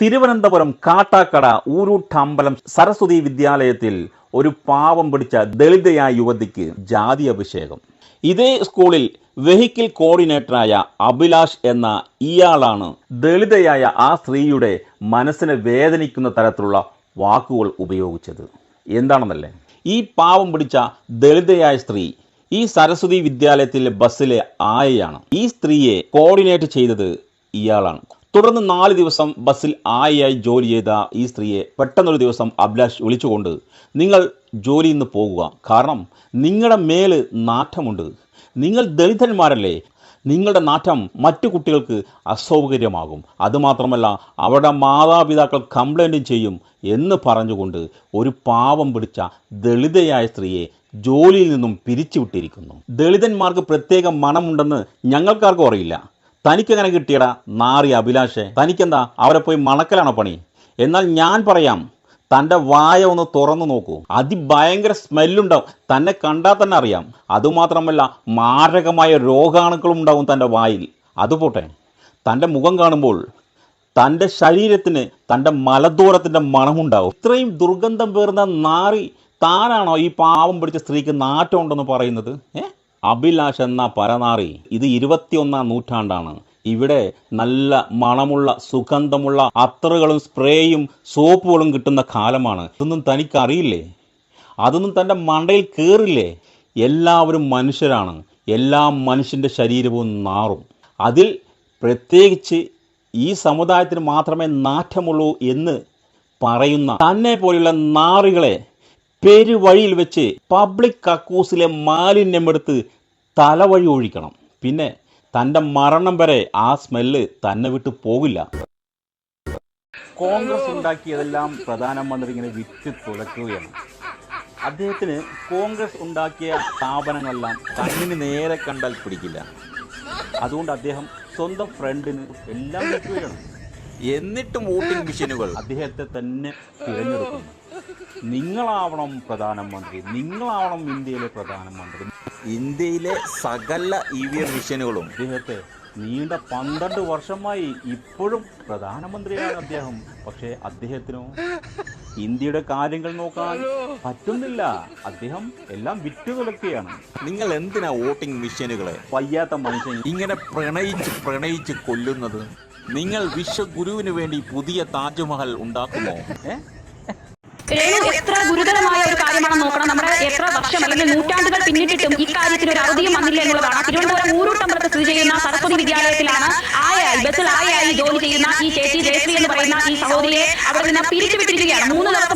തിരുവനന്തപുരം കാട്ടാക്കട ഊരൂട്ടമ്പലം സരസ്വതി വിദ്യാലയത്തിൽ ഒരു പാവം പിടിച്ച ദളിതയായ യുവതിക്ക് ജാതി അഭിഷേകം. ഇതേ സ്കൂളിൽ വെഹിക്കിൾ കോർഡിനേറ്ററായ അഭിലാഷ് എന്ന ഇയാളാണ് ദളിതയായ ആ സ്ത്രീയുടെ മനസ്സിനെ വേദനിക്കുന്ന തരത്തിലുള്ള വാക്കുകൾ ഉപയോഗിച്ചത്. എന്താണെന്നല്ലേ, ഈ പാവം പിടിച്ച ദളിതയായ സ്ത്രീ ഈ സരസ്വതി വിദ്യാലയത്തിലെ ബസ്സിലെ ആയയാണ്. ഈ സ്ത്രീയെ കോർഡിനേറ്റ് ചെയ്തത് ഇയാളാണ്. തുടർന്ന് 4 ദിവസം ബസ്സിൽ ആയയായി ജോലി ചെയ്ത ഈ സ്ത്രീയെ പെട്ടെന്നൊരു ദിവസം അഭിലാഷ് വിളിച്ചുകൊണ്ട്, നിങ്ങൾ ജോലിയിൽ നിന്ന് പോകുക, കാരണം നിങ്ങളുടെ മേല് നാറ്റമുണ്ട്, നിങ്ങൾ ദളിതന്മാരല്ലേ, നിങ്ങളുടെ നാറ്റം മറ്റു കുട്ടികൾക്ക് അസൗകര്യമാകും, അതുമാത്രമല്ല അവരുടെ മാതാപിതാക്കൾ കംപ്ലൈൻറ്റും ചെയ്യും എന്ന് പറഞ്ഞുകൊണ്ട് ഒരു പാവം പിടിച്ച ദളിതയായ സ്ത്രീയെ ജോലിയിൽ നിന്നും പിരിച്ചുവിട്ടിരിക്കുന്നു. ദളിതന്മാർക്ക് പ്രത്യേക മണമുണ്ടെന്ന് ഞങ്ങൾക്കാർക്കും അറിയില്ല. തനിക്കെങ്ങനെ കിട്ടിയടാ നാറി അഭിലാഷേ? തനിക്കെന്താ അവരെ പോയി മണക്കലാണോ പണി? എന്നാൽ ഞാൻ പറയാം, തൻ്റെ വായ ഒന്ന് തുറന്നു നോക്കൂ, അതിഭയങ്കര സ്മെല്ലുണ്ടാവും, തന്നെ കണ്ടാൽ തന്നെ അറിയാം. അതുമാത്രമല്ല മാരകമായ രോഗാണുക്കളും ഉണ്ടാവും തൻ്റെ വായിൽ. അതുപോട്ടെ, തൻ്റെ മുഖം കാണുമ്പോൾ തൻ്റെ ശരീരത്തിന് തൻ്റെ മലദ്വാരത്തിൻ്റെ മണമുണ്ടാവും. ഇത്രയും ദുർഗന്ധം പേർന്ന നാറി താനാണോ ഈ പാവം പിടിച്ച സ്ത്രീക്ക് നാറ്റം ഉണ്ടെന്ന് പറയുന്നത്? അഭിലാഷ് എന്ന പരനാറി, ഇത് 21ാം നൂറ്റാണ്ടാണ്. ഇവിടെ നല്ല മണമുള്ള സുഗന്ധമുള്ള അത്തറുകളും സ്പ്രേയും സോപ്പുകളും കിട്ടുന്ന കാലമാണ്. ഇതൊന്നും തനിക്കറിയില്ലേ? അതൊന്നും തൻ്റെ മണ്ടയിൽ കയറില്ലേ? എല്ലാവരും മനുഷ്യരാണ്, എല്ലാ മനുഷ്യൻ്റെ ശരീരവും നാറും. അതിൽ പ്രത്യേകിച്ച് ഈ സമുദായത്തിന് മാത്രമേ നാറ്റമുള്ളൂ എന്ന് പറയുന്ന തന്നെ പോലെയുള്ള നാറികളെ പെരുവഴിയിൽ വെച്ച് പബ്ലിക് കക്കൂസിലെ മാലിന്യമെടുത്ത് തലവഴി ഒഴിക്കണം. പിന്നെ തൻ്റെ മരണം വരെ ആ സ്മെല്ല് തന്നെ വിട്ട് പോകില്ല. കോൺഗ്രസ് ഉണ്ടാക്കിയതെല്ലാം പ്രധാനമന്ത്രി ഇങ്ങനെ വിറ്റ് തുലക്കുകയാണ്. അദ്ദേഹത്തിന് കോൺഗ്രസ് ഉണ്ടാക്കിയ സ്ഥാപനങ്ങളെല്ലാം കണ്ണിന് നേരെ കണ്ടാൽ പിടിക്കില്ല. അതുകൊണ്ട് അദ്ദേഹം സ്വന്തം ഫ്രണ്ടിന് എല്ലാം വിൽക്കുകയാണ്. എന്നിട്ടും വോട്ടിംഗ് മെഷീനുകൾ അദ്ദേഹത്തെ തന്നെ തിരഞ്ഞെടുക്കുന്നു. നിങ്ങളാവണം പ്രധാനമന്ത്രി, നിങ്ങളാവണം ഇന്ത്യയിലെ പ്രധാനമന്ത്രി. ഇന്ത്യയിലെ സകല EVM മെഷീനുകളും അദ്ദേഹത്തെ നീണ്ട 12 വർഷമായി ഇപ്പോഴും പ്രധാനമന്ത്രിയാണ് അദ്ദേഹം. പക്ഷേ അദ്ദേഹത്തിനോ ഇന്ത്യയുടെ കാര്യങ്ങൾ നോക്കാൻ പറ്റുന്നില്ല. അദ്ദേഹം എല്ലാം വിറ്റുതുലക്കുകയാണ്. നിങ്ങൾ എന്തിനാ വോട്ടിംഗ് മെഷീനുകളെ വയ്യാത്ത മനുഷ്യൻ ഇങ്ങനെ പ്രണയിച്ച് കൊല്ലുന്നത്? നിങ്ങൾ വിശ്വഗുരുവിന് വേണ്ടി പുതിയ താജ്മഹൽ ഉണ്ടാക്കുമോ? എത്ര ഗുരുതരമായ ഒരു കാര്യമാണെന്ന് നോക്കണം. നമ്മുടെ എത്ര വർഷം അല്ലെങ്കിൽ നൂറ്റാണ്ടുകൾ പിന്നിട്ടിട്ടും ഇക്കാര്യത്തിന് ഒരു അവധിയും വന്നില്ല എന്നുള്ളതാണ്. തിരുവനന്തപുരം ഊരൂട്ടമ്പലത്ത് സ്ഥിതി ചെയ്യുന്ന സരസ്വതി വിദ്യാലയത്തിലാണ് ബസ്സിൽ ആയായി ജോലി ചെയ്യുന്ന ഈ ചേച്ചി ജയശ്രീ എന്ന് പറയുന്ന ഈ സഹോദരിയെ അവിടെ നിന്ന് പിരിച്ചുവിട്ടിരിക്കുകയാണ്. 3 ദിവസം